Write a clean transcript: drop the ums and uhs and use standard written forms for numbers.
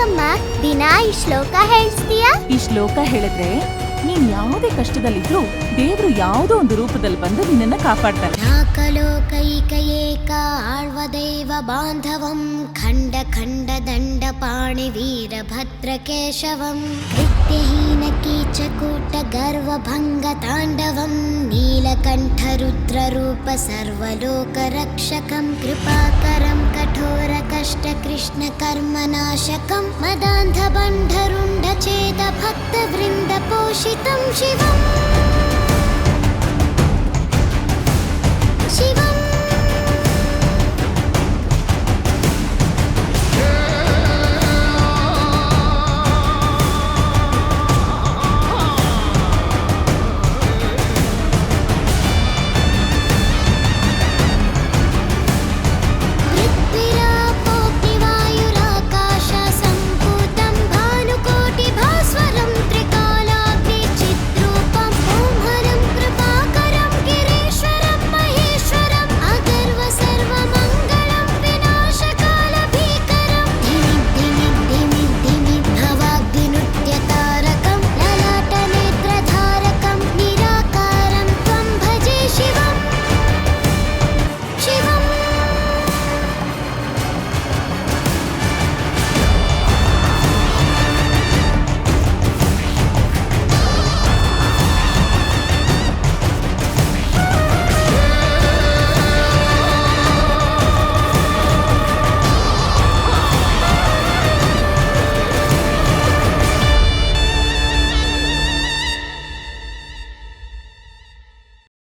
ಯಾಕಮ್ಮ ದಿನಾ ಈ ಶ್ಲೋಕ ಹೇಳ್ತೀಯಾ? ಈ ಶ್ಲೋಕ ಹೇಳಿದ್ರೆ ನೀನ್ ಯಾವುದೇ ಕಷ್ಟದಲ್ಲಿದ್ರು ದೇವ್ರು ಯಾವುದೋ ಒಂದು ರೂಪದಲ್ಲಿ ಬಂದು ನಿನ್ನನ್ನ ಕಾಪಾಡ್ತಾನೆ. ನಾಕಲೋಕೈಕಏಕ ಆಳ್ವ ದೈವ ಬಾಂಧವಂ ಖಂಡ ಖಂಡ ದಂಡ ಪಾಣಿ ವೀರಭದ್ರ ಕೇಶವಂ ವಿದ್ಯಹೀನ ಕೀಚಕೂಟ ಗರ್ವ ಭಂಗ ತಾಂಡವಂ ನೀಲಕಂಠ ರುದ್ರ ರೂಪ ಸರ್ವಲೋಕ ರಕ್ಷಕಂ ಕೃಪಾಕರಂ ಕಠೋರ ಕಷ್ಟ ಕೃಷ್ಣ ಕರ್ಮನಾಶಕಂ ಮದಾಂಧ ಬಂಢರುಂಡ ಛೇದ ಭಕ್ತ ವೃಂದ ಪೋಷಿತಂ ಶಿವಂ ಶಿವಂ